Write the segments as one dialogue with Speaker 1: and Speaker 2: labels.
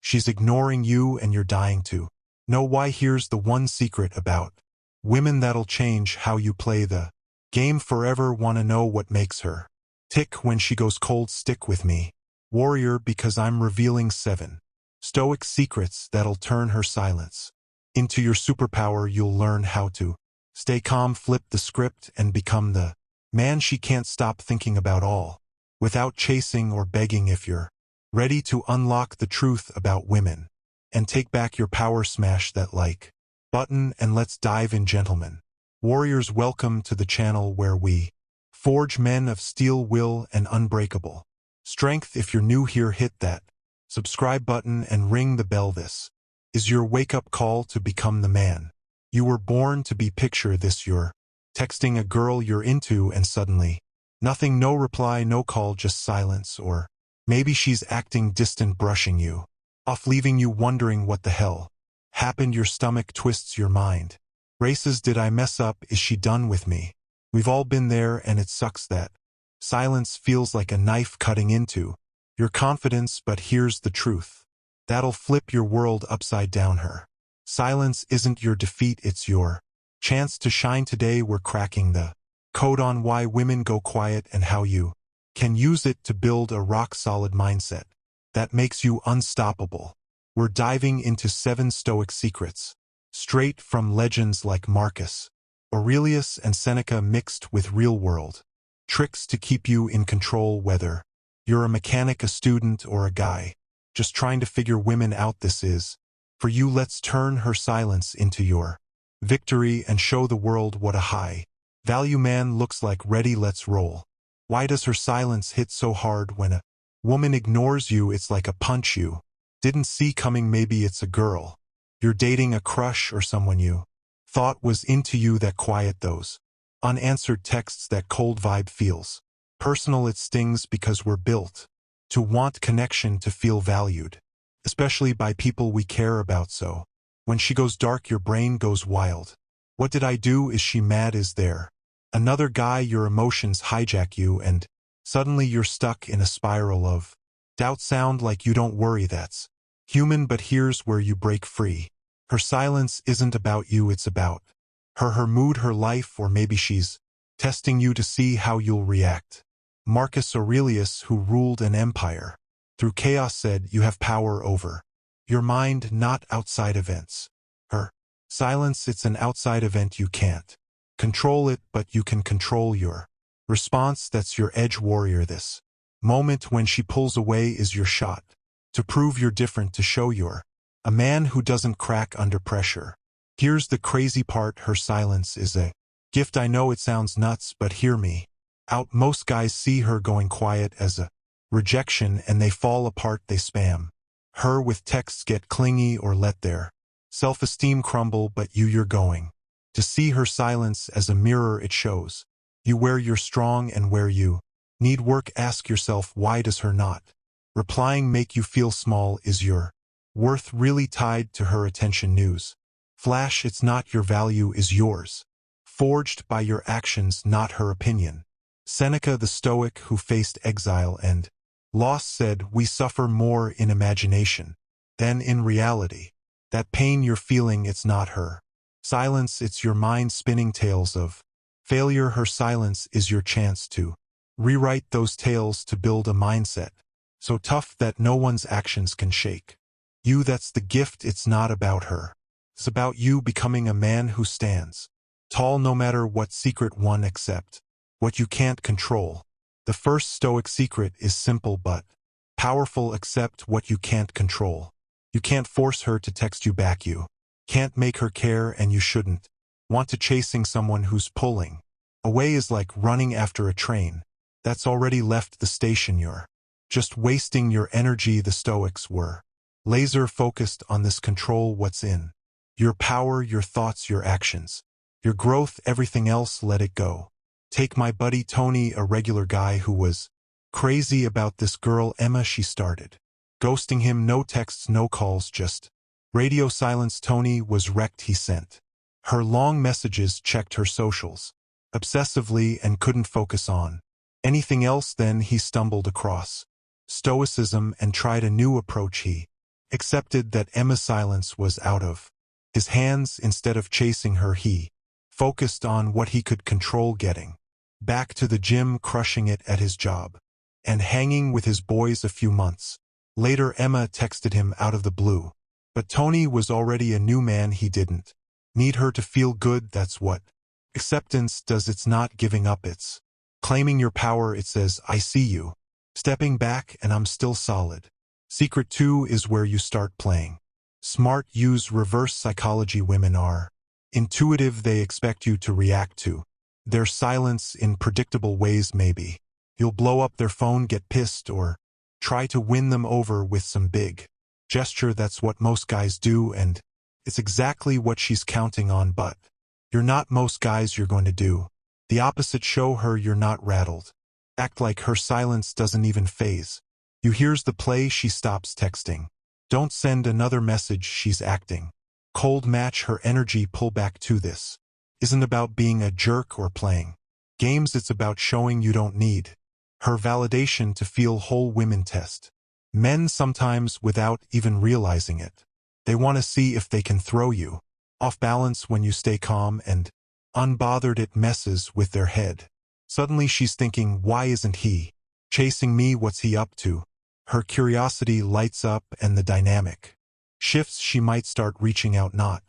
Speaker 1: She's ignoring you and you're dying to know why. Here's the one secret about women that'll change how you play the game forever. Wanna know what makes her tick when she goes cold? Stick with me, warrior, because I'm revealing 7 Stoic secrets that'll turn her silence into your superpower. You'll learn how to stay calm, flip the script, and become the man she can't stop thinking about, all without chasing or begging. If you're ready to unlock the truth about women and take back your power, smash that like button and let's dive in. Gentlemen, warriors, welcome to the channel where we forge men of steel, will, and unbreakable strength. If you're new here, hit that subscribe button and ring the bell. This is your wake-up call to become the man you were born to be. Picture this: you're texting a girl you're into and suddenly nothing, no reply, no call, just silence. Or maybe she's acting distant, brushing you off, leaving you wondering what the hell happened. Your stomach twists, your mind races. Did I mess up? Is she done with me? We've all been there, and it sucks. That silence feels like a knife cutting into your confidence. But here's the truth that'll flip your world upside down. Her silence isn't your defeat, it's your chance to shine. Today we're cracking the code on why women go quiet and how you can use it to build a rock-solid mindset that makes you unstoppable. We're diving into 7 Stoic secrets, straight from legends like Marcus Aurelius and Seneca, mixed with real-world tricks to keep you in control, whether you're a mechanic, a student, or a guy just trying to figure women out. This is for you. Let's turn her silence into your victory and show the world what a high-value man looks like. Ready? Let's roll. Why does her silence hit so hard? When a woman ignores you, it's like a punch you didn't see coming. Maybe it's a girl you're dating, a crush, or someone you thought was into you. That quiet, those unanswered texts, that cold vibe feels personal. It stings because we're built to want connection, to feel valued, especially by people we care about. So when she goes dark, your brain goes wild. What did I do? Is she mad? Is there another guy? Your emotions hijack you, and suddenly you're stuck in a spiral of doubt. Sound like you don't worry, that's human, but here's where you break free. Her silence isn't about you, it's about her mood, her life, or maybe she's testing you to see how you'll react. Marcus Aurelius, who ruled an empire through chaos, said, "You have power over your mind, not outside events." Her silence, it's an outside event. You can't control it, but you can control your response. That's your edge, warrior. This moment when she pulls away is your shot to prove you're different, to show you're a man who doesn't crack under pressure. Here's the crazy part: her silence is a gift. I know it sounds nuts, but hear me out. Most guys see her going quiet as a rejection and they fall apart. They spam her with texts, get clingy, or let their self-esteem crumble. But you're going to see her silence as a mirror. It shows you where you're strong and where you need work. Ask yourself, why does her not replying make you feel small? Is your worth really tied to her attention? News flash, it's not. Your value is yours, forged by your actions, not her opinion. Seneca, the Stoic who faced exile and loss, said, "We suffer more in imagination than in reality." That pain you're feeling, it's not her silence, it's your mind spinning tales of failure. Her silence is your chance to rewrite those tales, to build a mindset so tough that no one's actions can shake you. That's the gift. It's not about her, it's about you becoming a man who stands tall no matter what. Secret 1: accept what you can't control. The first Stoic secret is simple but powerful. Accept what you can't control. You can't force her to text you back. You can't make her care, and you shouldn't want to. Chasing someone who's pulling away is like running after a train that's already left the station. You're just wasting your energy. The Stoics were laser focused on this: control what's in your power, your thoughts, your actions, your growth. Everything else, let it go. Take my buddy Tony, a regular guy who was crazy about this girl Emma. She started ghosting him. No texts, no calls, just radio silence. Tony was wrecked. He sent her long messages, checked her socials obsessively, and couldn't focus on anything else. Then he stumbled across Stoicism and tried a new approach. He accepted that Emma's silence was out of his hands. Instead of chasing her, he focused on what he could control, getting back to the gym, crushing it at his job, and hanging with his boys. A few months later, Emma texted him out of the blue. But Tony was already a new man. He didn't need her to feel good. That's what acceptance does. It's not giving up, it's claiming your power. It says, I see you stepping back and I'm still solid. Secret 2 is where you start playing smart. Use reverse psychology. Women are intuitive. They expect you to react to their silence in predictable ways. Maybe you'll blow up their phone, get pissed, or try to win them over with some big gesture. That's what most guys do, and it's exactly what she's counting on. But you're not most guys. You're going to do the opposite. Show her you're not rattled. Act like her silence doesn't even faze you. Here's the play. She stops texting. Don't send another message. She's acting cold. Match her energy. Pull back to this isn't about being a jerk or playing games. It's about showing you don't need her validation to feel whole. Women test men sometimes without even realizing it. They want to see if they can throw you off balance. When you stay calm and unbothered, it messes with their head. Suddenly she's thinking, why isn't he chasing me? What's he up to? Her curiosity lights up and the dynamic shifts. She might start reaching out, not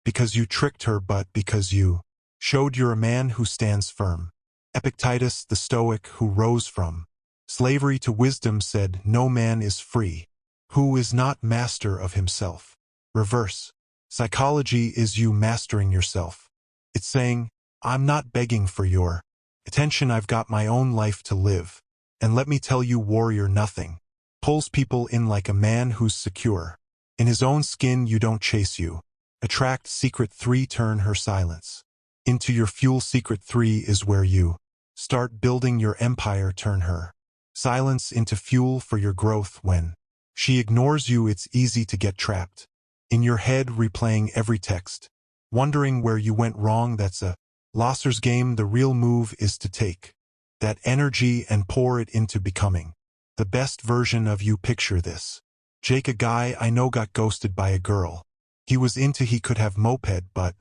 Speaker 1: because you tricked her, but because you showed you're a man who stands firm. Epictetus, the Stoic who rose from slavery to wisdom, said, no man is free who is not master of himself. Reverse psychology is you mastering yourself. It's saying, I'm not begging for your attention. I've got my own life to live. And let me tell you, warrior, nothing pulls people in like a man who's secure in his own skin. You don't chase, you attract. Secret 3, turn her silence into your fuel. Secret 3 is where you start building your empire. Turn her silence into fuel for your growth. When she ignores you, it's easy to get trapped in your head, replaying every text, wondering where you went wrong. That's a loser's game. The real move is to take that energy and pour it into becoming the best version of you. Picture this. Jake, a guy I know, got ghosted by a girl he was into. He could have moped, but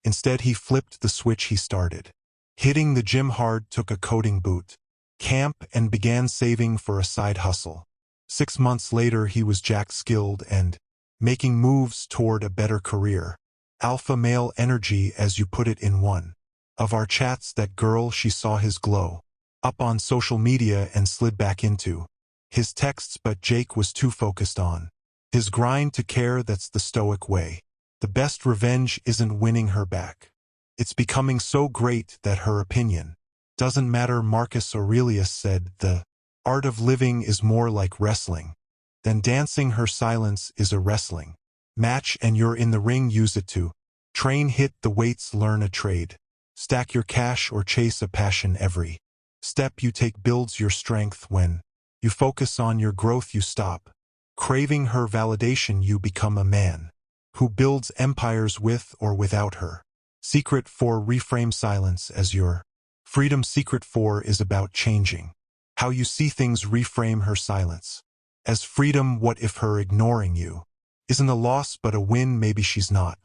Speaker 1: instead he flipped the switch. He started hitting the gym hard, took a coding boot camp, and began saving for a side hustle. 6 months later, he was jack skilled and making moves toward a better career. Alpha male energy, as you put it in one of our chats. That girl, she saw his glow up on social media and slid back into his texts, but Jake was too focused on his grind to care. That's the Stoic way. The best revenge isn't winning her back. It's becoming so great that her opinion doesn't matter. Marcus Aurelius said, the art of living is more like wrestling than dancing. Her silence is a wrestling match, and you're in the ring. Use it to train, hit the weights, learn a trade, stack your cash, or chase a passion. Every step you take builds your strength. When you focus on your growth, you stop craving her validation. You become a man who builds empires with or without her. Secret 4, reframe silence as your freedom. Secret 4 is about changing how you see things. Reframe her silence as freedom. What if her ignoring you isn't a loss but a win? Maybe she's not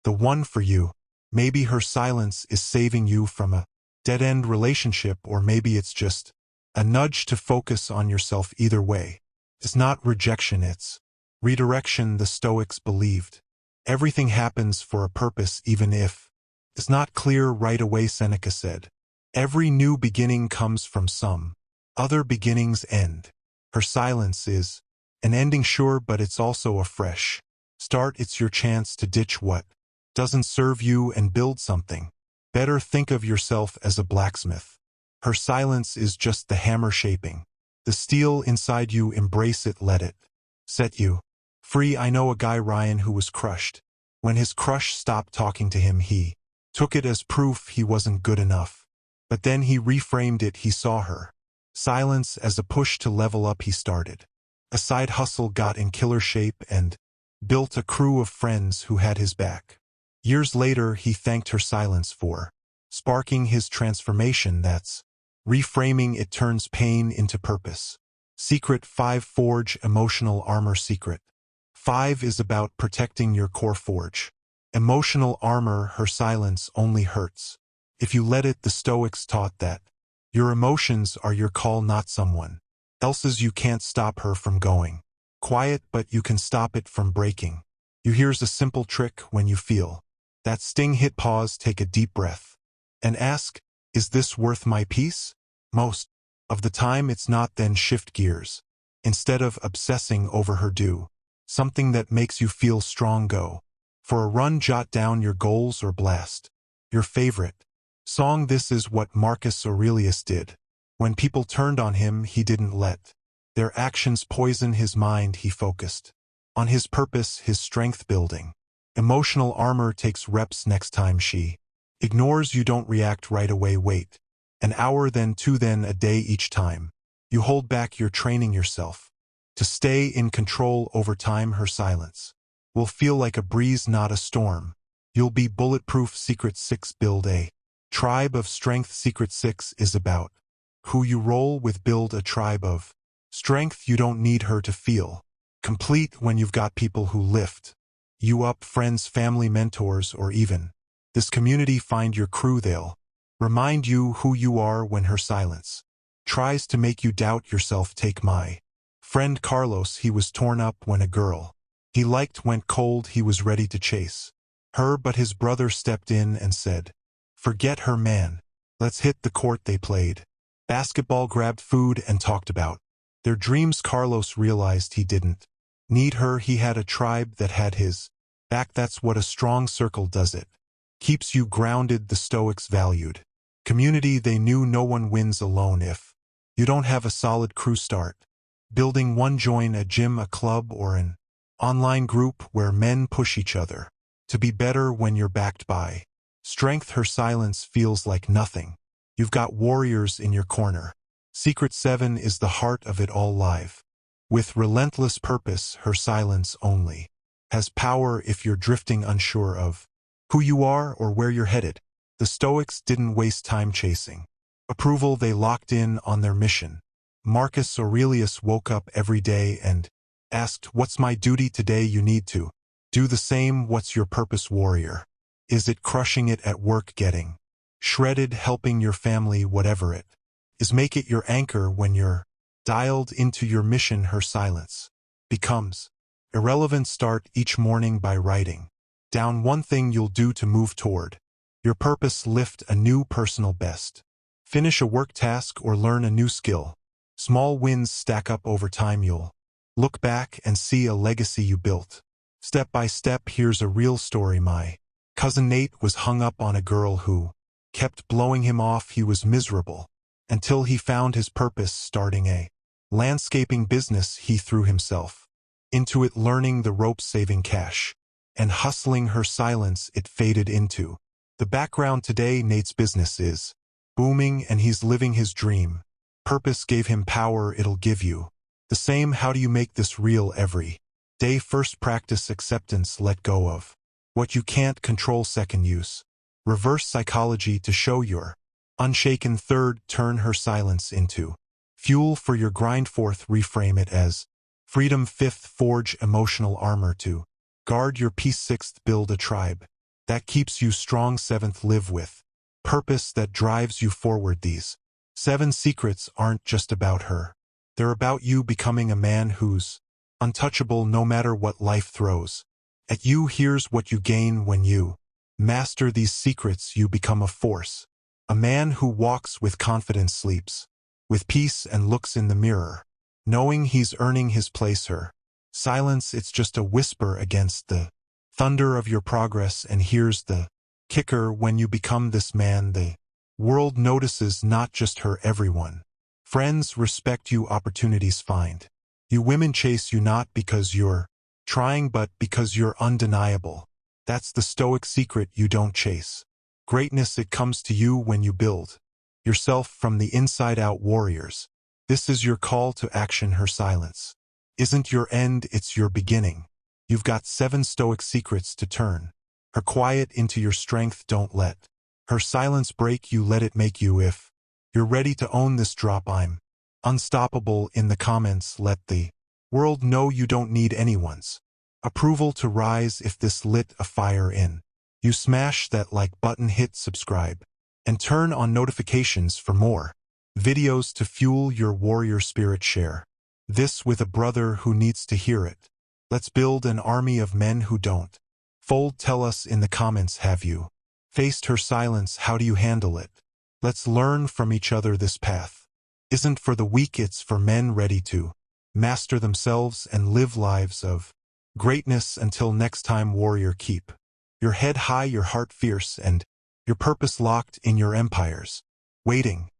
Speaker 1: the one for you. Maybe her silence is saving you from a dead-end relationship, or maybe it's just a nudge to focus on yourself. Either way, it's not rejection, it's redirection. The Stoics believed everything happens for a purpose, even if it's not clear right away. Seneca said, every new beginning comes from some other beginning's end. Her silence is an ending, sure, but it's also a fresh start. It's your chance to ditch what doesn't serve you and build something better. Think of yourself as a blacksmith. Her silence is just the hammer shaping the steel inside you. Embrace it, let it set you free. I know a guy, Ryan, who was crushed. When his crush stopped talking to him, he took it as proof he wasn't good enough. But then he reframed it. He saw her silence as a push to level up. He started a side hustle, got in killer shape, and built a crew of friends who had his back. Years later, he thanked her silence for sparking his transformation. That's reframing. It turns pain into purpose. Secret 5, forge emotional armor. Secret 5 is about protecting your core forge. Emotional armor, her silence only hurts. If you let it, the Stoics taught that. Your emotions are your call, not someone else's. You can't stop her from going quiet, but you can stop it from breaking. Here's a simple trick: when you feel that sting, hit pause, take a deep breath, and ask, is this worth my peace? Most of the time it's not. Then shift gears. Instead of obsessing over her, do something that makes you feel strong. Go for a run, jot down your goals, or blast your favorite song. This is what Marcus Aurelius did. When people turned on him, he didn't let their actions poison his mind. He focused on his purpose, his strength building. Emotional armor takes reps. Next time she ignores you, don't react right away. Wait an hour, then 2, then a day. Each time you hold back, you're training yourself to stay in control. Over time, her silence will feel like a breeze, not a storm. You'll be bulletproof. Secret 6, build a tribe of strength. Secret 6 is about who you roll with. Build a tribe of strength. You don't need her to feel complete when you've got people who lift you up: friends, family, mentors, or even this community. Find your crew. They'll remind you who you are when her silence tries to make you doubt yourself. Take my friend Carlos. He was torn up when a girl he liked went cold. He was ready to chase her, but his brother stepped in and said, forget her, man. Let's hit the court. They played basketball, grabbed food, and talked about their dreams. Carlos realized he didn't need her. He had a tribe that had his back. That's what a strong circle does. It keeps you grounded. The Stoics valued community. They knew no one wins alone. If you don't have a solid crew, start building one. Join a gym, a club, or an online group where men push each other to be better. When you're backed by strength, her silence feels like nothing. You've got warriors in your corner. Secret 7 is the heart of it all. Live with relentless purpose, her silence only has power if you're drifting, unsure of who you are or where you're headed. The Stoics didn't waste time chasing approval. They locked in on their mission. Marcus Aurelius woke up every day and asked, what's my duty today? You need to do the same. What's your purpose, warrior? Is it crushing it at work, getting shredded, helping your family? Whatever it is, make it your anchor. When you're dialed into your mission, her silence becomes irrelevant. Start each morning by writing down one thing you'll do to move toward your purpose. Lift a new personal best. Finish a work task or learn a new skill. Small wins stack up over time. You'll look back and see a legacy you built step by step. Here's a real story. My cousin Nate was hung up on a girl who kept blowing him off. He was miserable until he found his purpose. Starting a landscaping business, he threw himself into it, learning the ropes, saving cash, and hustling. Her silence, it faded into the background. Today, Nate's business is booming and he's living his dream. Purpose gave him power. It'll give you the same. How do you make this real every day? First, practice acceptance. Let go of what you can't control. Second, use reverse psychology to show you're unshaken. Third, turn her silence into fuel for your grind. Fourth, reframe it as freedom. Fifth, forge emotional armor to guard your peace. Sixth, build a tribe that keeps you strong. Seventh, live with purpose that drives you forward. These 7 secrets aren't just about her. They're about you becoming a man who's untouchable no matter what life throws at you. Here's what you gain when you master these secrets. You become a force. A man who walks with confidence, sleeps with peace, and looks in the mirror knowing he's earning his place. Her silence, it's just a whisper against the thunder of your progress. And here's the kicker: when you become this man, the world notices. Not just her, everyone. Friends respect you, opportunities find you, women chase you, not because you're trying but because you're undeniable. That's the Stoic secret: you don't chase greatness, it comes to you when you build yourself from the inside out. Warriors, this is your call to action. Her silence isn't your end, it's your beginning. You've got 7 Stoic secrets to turn her quiet into your strength. Don't let her silence break you, let it make you. If you're ready to own this, drop "I'm unstoppable" in the comments. Let the world know you don't need anyone's Approval to rise if this lit a fire in. You smash that like button, hit subscribe, and turn on notifications for more videos to fuel your warrior spirit. Share this with a brother who needs to hear it. Let's build an army of men who don't fold. Tell us in the comments, have you faced her silence? How do you handle it? Let's learn from each other. This path isn't for the weak, it's for men ready to master themselves and live lives of greatness. Until next time, warrior, keep your head high, your heart fierce, and your purpose locked in. Your empire's waiting.